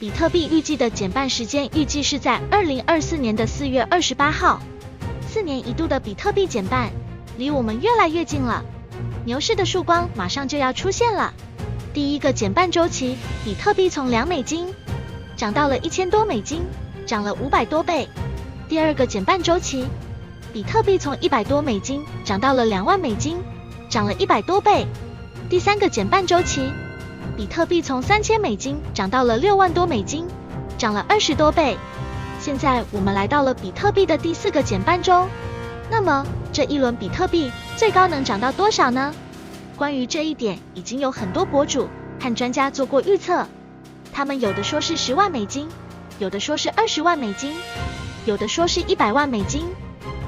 比特币预计的减半时间预计是在2024年的4月28号。4年一度的比特币减半，离我们越来越近了。牛市的曙光马上就要出现了。第一个减半周期，比特币从2美金涨到了1000多美金，涨了500多倍。第二个减半周期，比特币从100多美金涨到了2万美金，涨了100多倍。第三个减半周期，比特币从3000美金涨到了6万多美金，涨了20多倍。现在我们来到了比特币的第4个减半周，那么这一轮比特币最高能涨到多少呢？关于这一点，已经有很多博主和专家做过预测，他们有的说是10万美金，有的说是20万美金，有的说是100万美金，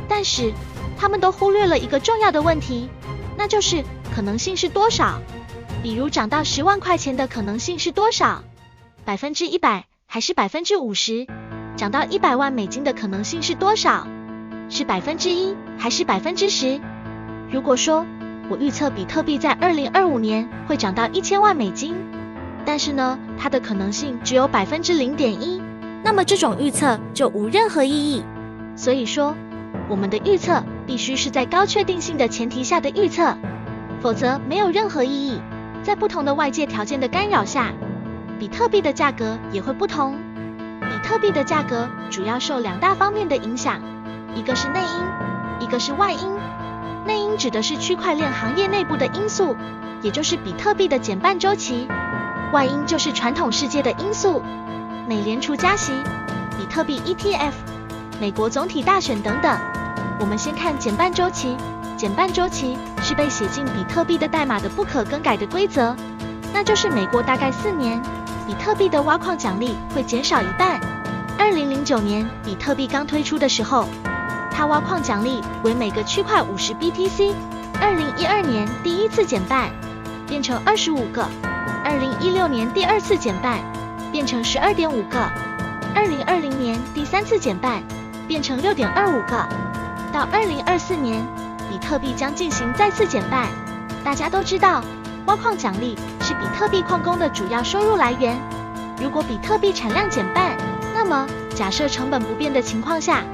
但是他们都忽略了一个重要的问题，那就是可能性是多少。比如涨到10万块钱的可能性是多少？100%还是50%？涨到100万美金的可能性是多少？是1%还是10%？如果说我预测比特币在2025年会涨到1000万美金，但是呢，它的可能性只有0.1%，那么这种预测就无任何意义。所以说，我们的预测必须是在高确定性的前提下的预测，否则没有任何意义。在不同的外界条件的干扰下，比特币的价格也会不同。比特币的价格主要受2大方面的影响，一个是内因，一个是外因。内因指的是区块链行业内部的因素，也就是比特币的减半周期；外因就是传统世界的因素，美联储加息、比特币 ETF、美国总体大选等等。我们先看减半周期。减半周期是被写进比特币的代码的不可更改的规则，那就是每过大概4年，比特币的挖矿奖励会减少一半。2009年比特币刚推出的时候，它挖矿奖励为每个区块50 BTC。2012年第一次减半，变成25个；2016年第2次减半，变成12.5个；2020年第3次减半，变成6.25个。到2024年，比特币将进行再次减半。大家都知道，挖矿奖励是比特币矿工的主要收入来源。如果比特币产量减半，那么假设成本不变的情况下，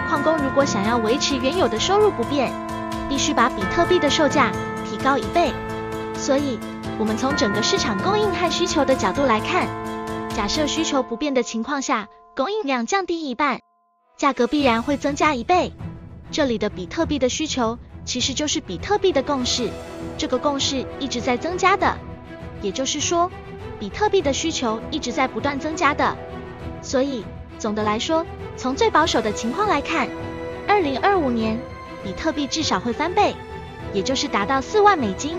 矿工如果想要维持原有的收入不变，必须把比特币的售价提高1倍。所以，我们从整个市场供应和需求的角度来看，假设需求不变的情况下，供应量降低1半，价格必然会增加1倍。这里的比特币的需求其实就是比特币的共识，这个共识一直在增加的，也就是说，比特币的需求一直在不断增加的。所以，总的来说，从最保守的情况来看，2025年比特币至少会翻倍，也就是达到4万美金，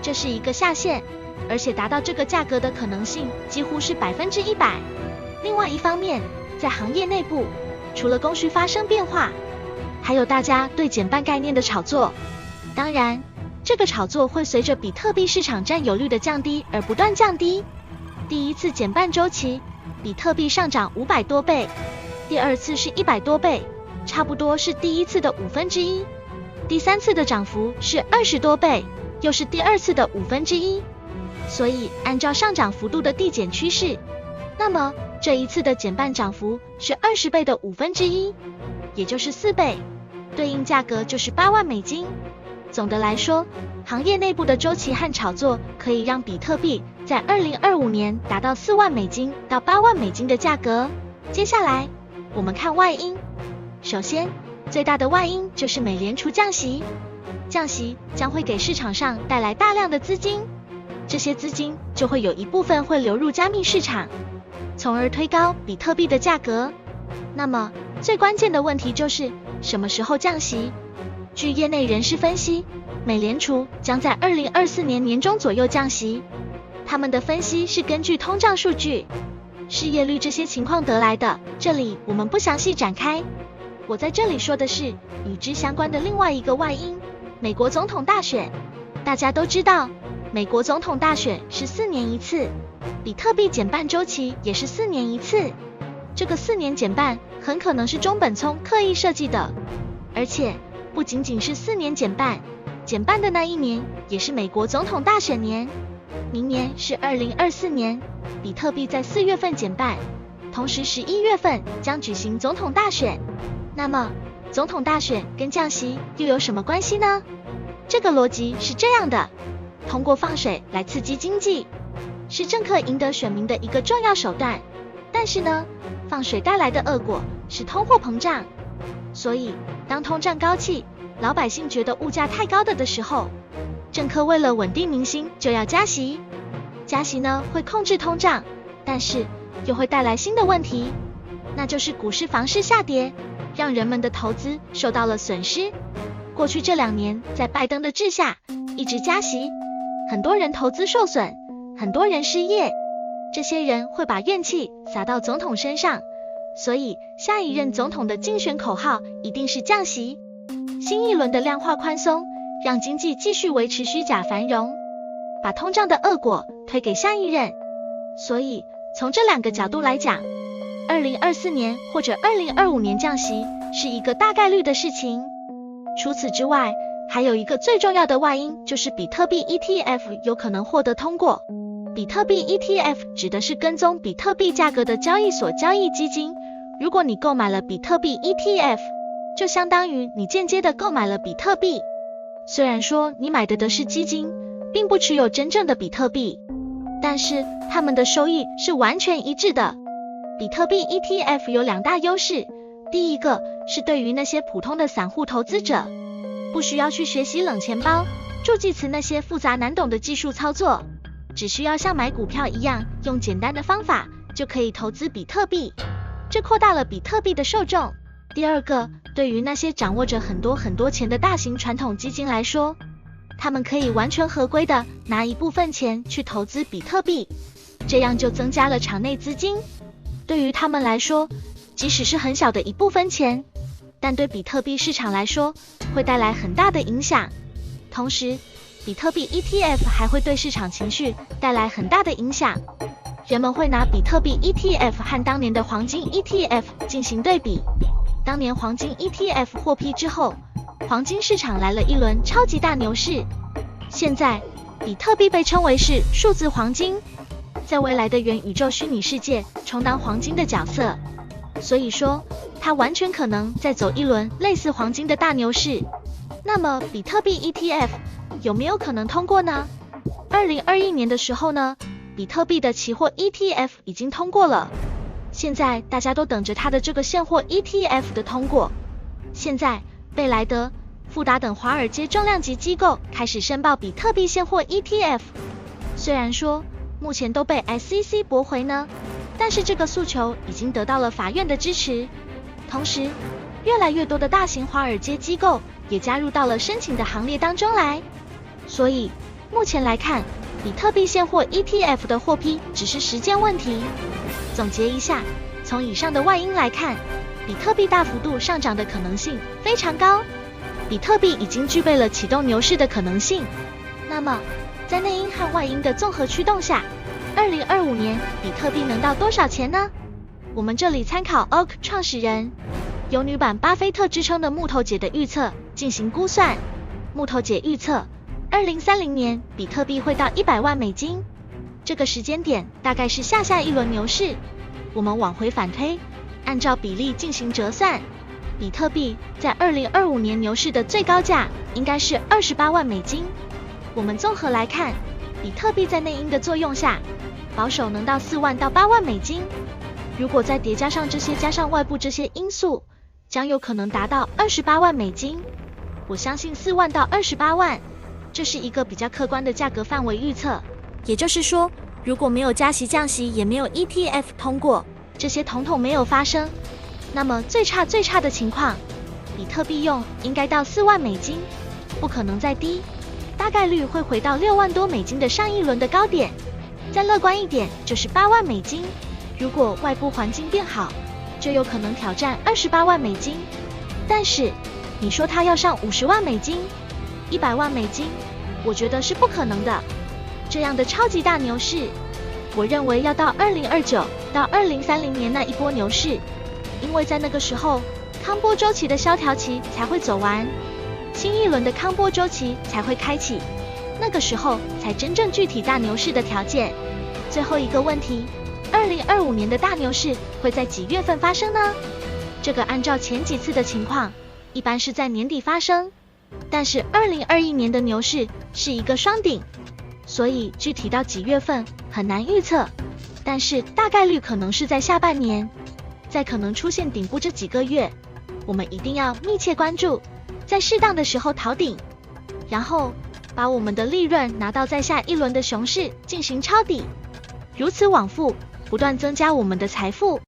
这是一个下限，而且达到这个价格的可能性几乎是100%。另外一方面，在行业内部，除了供需发生变化，还有大家对减半概念的炒作。当然，这个炒作会随着比特币市场占有率的降低而不断降低。第一次减半周期，比特币上涨500多倍，第2次是100多倍，差不多是第1次的1/5。第3次的涨幅是20多倍，又是第2次的1/5。所以按照上涨幅度的递减趋势，那么这一次的减半涨幅是20倍的1/5，也就是4倍，对应价格就是8万美金。总的来说，行业内部的周期和炒作可以让比特币在2025年达到4万美金到8万美金的价格。接下来，我们看外因。首先，最大的外因就是美联储降息。降息将会给市场上带来大量的资金，这些资金就会有一部分会流入加密市场，从而推高比特币的价格。那么，最关键的问题就是什么时候降息？据业内人士分析，美联储将在2024年年中左右降息。他们的分析是根据通胀数据、失业率这些情况得来的，这里我们不详细展开。我在这里说的是与之相关的另外一个外因，美国总统大选。大家都知道，美国总统大选是4年一次，比特币减半周期也是4年一次。这个4年减半很可能是中本聪刻意设计的，而且不仅仅是4年减半，减半的那一年也是美国总统大选年。明年是2024年，比特币在4月份减半，同时11月份将举行总统大选。那么，总统大选跟降息又有什么关系呢？这个逻辑是这样的，通过放水来刺激经济，是政客赢得选民的一个重要手段。但是呢，放水带来的恶果是通货膨胀。所以，当通胀高企，老百姓觉得物价太高的时候，政客为了稳定民心就要加息。加息呢会控制通胀，但是又会带来新的问题，那就是股市房市下跌，让人们的投资受到了损失。过去这2年，在拜登的治下，一直加息，很多人投资受损，很多人失业，这些人会把怨气撒到总统身上，所以下一任总统的竞选口号一定是降息。新一轮的量化宽松，让经济继续维持虚假繁荣，把通胀的恶果推给下一任。所以从这2个角度来讲，2024年或者2025年降息是一个大概率的事情。除此之外，还有一个最重要的外因，就是比特币 ETF 有可能获得通过。比特币 ETF 指的是跟踪比特币价格的交易所交易基金。如果你购买了比特币 ETF， 就相当于你间接的购买了比特币。虽然说你买的是基金，并不持有真正的比特币，但是他们的收益是完全一致的。比特币 ETF 有2大优势，第一个是对于那些普通的散户投资者，不需要去学习冷钱包、助记词那些复杂难懂的技术操作，只需要像买股票一样，用简单的方法就可以投资比特币，这扩大了比特币的受众。第二个，对于那些掌握着很多钱的大型传统基金来说，他们可以完全合规的拿一部分钱去投资比特币，这样就增加了场内资金。对于他们来说，即使是很小的一部分钱，但对比特币市场来说会带来很大的影响。同时，比特币 ETF 还会对市场情绪带来很大的影响。人们会拿比特币 ETF 和当年的黄金 ETF 进行对比。当年黄金 ETF 获批之后，黄金市场来了一轮超级大牛市。现在，比特币被称为是数字黄金，在未来的元宇宙虚拟世界充当黄金的角色。所以说，它完全可能再走一轮类似黄金的大牛市。那么，比特币 ETF 有没有可能通过呢？2021年的时候呢，比特币的期货 ETF 已经通过了。现在大家都等着它的这个现货 ETF 的通过。现在，贝莱德、富达等华尔街重量级机构开始申报比特币现货 ETF。虽然说目前都被 SEC 驳回呢，但是这个诉求已经得到了法院的支持。同时，越来越多的大型华尔街机构也加入到了申请的行列当中来。所以，目前来看，比特币现货 ETF 的获批只是时间问题。总结一下，从以上的外因来看，比特币大幅度上涨的可能性非常高，比特币已经具备了启动牛市的可能性。那么，在内因和外因的综合驱动下，2025年比特币能到多少钱呢？我们这里参考 Oak 创始人、有女版巴菲特之称的木头姐的预测进行估算。木头姐预测2030年比特币会到100万美金，这个时间点大概是下一轮牛市。我们往回反推，按照比例进行折算，比特币在2025年牛市的最高价应该是28万美金。我们综合来看，比特币在内因的作用下，保守能到4万到8万美金。如果再叠加上这些，加上外部这些因素，将有可能达到28万美金。我相信4万到28万，这是一个比较客观的价格范围预测。也就是说，如果没有加息降息，也没有 ETF 通过，这些统统没有发生，那么最差的情况，比特币用应该到4万美金，不可能再低，大概率会回到6万多美金的上一轮的高点。再乐观一点就是8万美金，如果外部环境变好，就有可能挑战28万美金。但是你说它要上50万美金、100万美金，我觉得是不可能的。这样的超级大牛市，我认为要到2029到2030年那一波牛市，因为在那个时候，康波周期的萧条期才会走完，新一轮的康波周期才会开启。那个时候才真正具体大牛市的条件。最后一个问题，2025年的大牛市会在几月份发生呢？这个按照前几次的情况，一般是在年底发生。但是2021年的牛市是一个双顶，所以具体到几月份很难预测，但是大概率可能是在下半年，在可能出现顶部这几个月，我们一定要密切关注，在适当的时候逃顶，然后把我们的利润拿到在下一轮的熊市进行抄底，如此往复，不断增加我们的财富。